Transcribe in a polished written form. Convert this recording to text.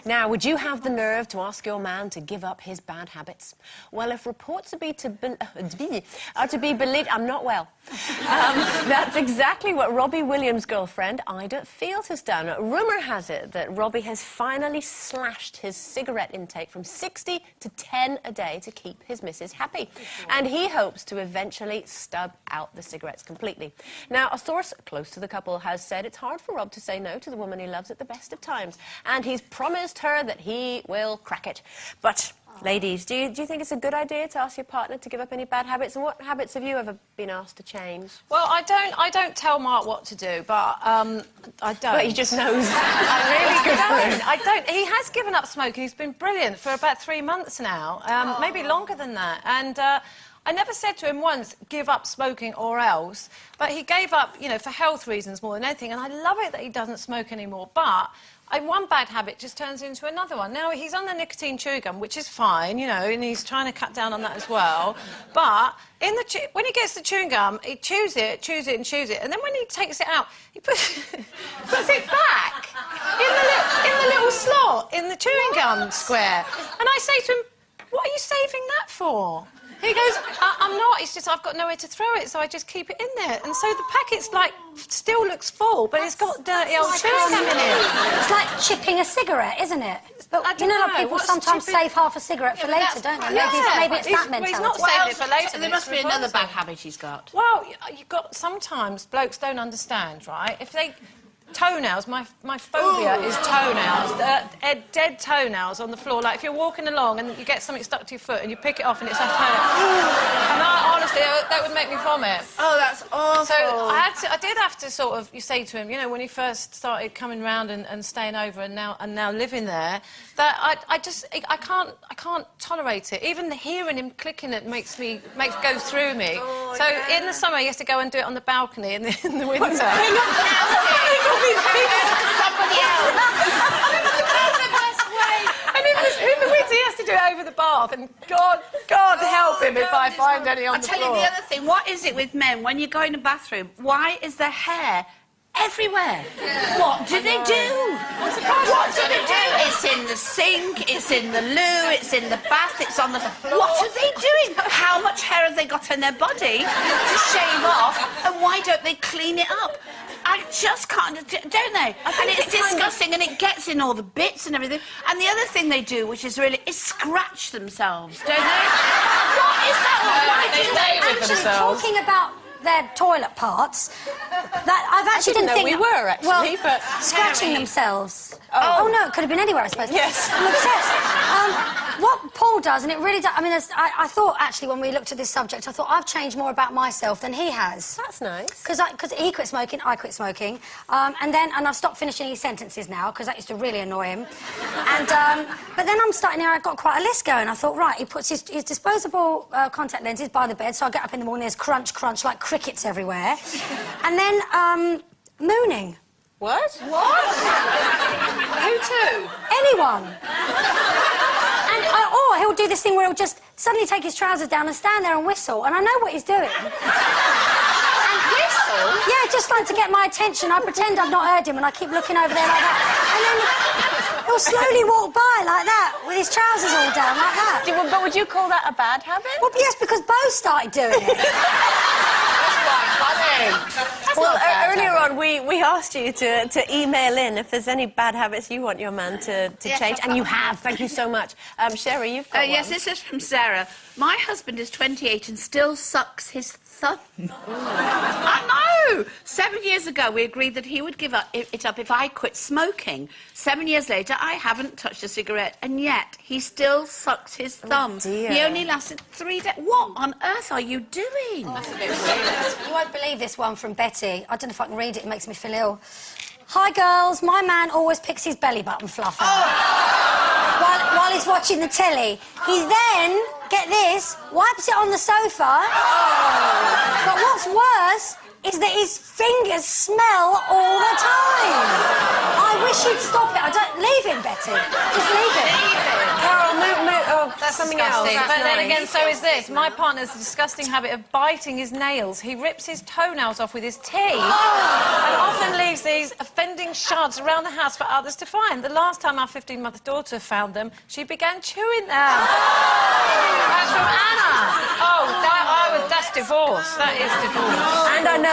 Now, would you have the nerve to ask your man to give up his bad habits? Well, if reports are to be believed, I'm not well. That's exactly what Robbie Williams' girlfriend, Ida Field, has done. Rumour has it that Robbie has finally slashed his cigarette intake from 60 to 10 a day to keep his missus happy. And he hopes to eventually stub out the cigarettes completely. Now, a source close to the couple has said it's hard for Rob to say no to the woman he loves at the best of times. And he's promised her that he will crack it. But, ladies, do you think it's a good idea to ask your partner to give up any bad habits? And what habits have you ever been asked to change? Well, I don't tell Mark what to do, but I don't. But he just knows. I really don't. I don't. He has given up smoking. He's been brilliant for about 3 months now, maybe longer than that. And I never said to him once, give up smoking or else, but he gave up, you know, for health reasons more than anything, and I love it that he doesn't smoke anymore, but one bad habit just turns into another one. Now, he's on the nicotine chewing gum, which is fine, you know, and he's trying to cut down on that as well, but when he gets the chewing gum, he chews it, and then when he takes it out, he puts it back in the little slot in the chewing gum square. And I say to him, what are you saving that for? He goes, I'm not, it's just I've got nowhere to throw it, so I just keep it in there. And so the packet's, like, still looks full, but it's got dirty old chewing gum in it. It's like chipping a cigarette, isn't it? But you know, people sometimes save half a cigarette for later, don't they? Maybe it's that mentality. He's not saving it for later. There must be another bad habit he's got. Well, you've got... Sometimes blokes don't understand, right? If they... Toenails, my phobia is toenails. Dead toenails on the floor. Like, if you're walking along and you get something stuck to your foot and you pick it off and it's a toenail. And honestly, that would make me vomit. Oh, that's awful. So I did have to sort of, you say to him, you know, when he first started coming round and staying over and now living there, that I can't tolerate it. Even hearing him clicking it goes through me. Oh, so yeah. in the summer, he has to go and do it on the balcony in the winter. Somebody else. And in the winter, he has to do it over the bath, and God help him if I find any on the floor. I'll tell you the other thing. What is it with men when you go in a bathroom? Why is there hair everywhere? What do they do? What do they do? It's in the sink, it's in the loo, it's in the bath, it's on the floor. What are they doing? How much hair have they got on their body to shave off, and why don't they clean it up? I just can't, don't they? And it's disgusting, and it gets in all the bits and everything. And the other thing they do, which is scratch themselves, don't they? What is that? Why do they actually talking about their toilet parts? That I actually didn't think we were actually, well, but scratching themselves. Oh no, it could have been anywhere, I suppose. Yes. I'm obsessed. What Paul does, and it really does. I mean, I thought actually when we looked at this subject, I thought I've changed more about myself than he has. That's nice. Because he quit smoking, I quit smoking, and I've stopped finishing his sentences now because that used to really annoy him. And but then I'm starting here. I've got quite a list going. I thought, right, he puts his disposable contact lenses by the bed, so I get up in the morning. There's crunch, crunch, like crickets everywhere, and then mooning. What? What? Who to? Anyone. And or he'll do this thing where he'll just suddenly take his trousers down and stand there and whistle, and I know what he's doing. And whistle? Yeah, just like to get my attention. I pretend I've not heard him, and I keep looking over there like that. And then he'll slowly walk by like that, with his trousers all down like that. But would you call that a bad habit? Well, yes, because Bo started doing it. Well, earlier on, we asked you to email in if there's any bad habits you want your man to change, and you have. Thank you so much. Sherry, you've got one. Yes, this is from Sarah. My husband is 28 and still sucks his thumb. I know! 7 years ago, we agreed that he would give it up if I quit smoking. 7 years later, I haven't touched a cigarette, and yet he still sucks his thumb. Dear. He only lasted 3 days. What on earth are you doing? That's a bit weird. You won't believe this one from Betty. I don't know if I can read it. It makes me feel ill. Hi, girls. My man always picks his belly button fluff out while he's watching the telly. He then, get this, wipes it on the sofa. But what's worse is that his fingers smell all the time. I wish he'd stop it. Leave him, Betty. Just leave him. Carol, move. Oh, that's something disgusting. else. But That's then nice. again, so is this. My partner has a disgusting habit of biting his nails. He rips his toenails off with his teeth and often leaves these offending shards around the house for others to find. The last time our 15-month daughter found them, she began chewing them. That's from Anna. Oh, that's divorce. That is divorce. And I know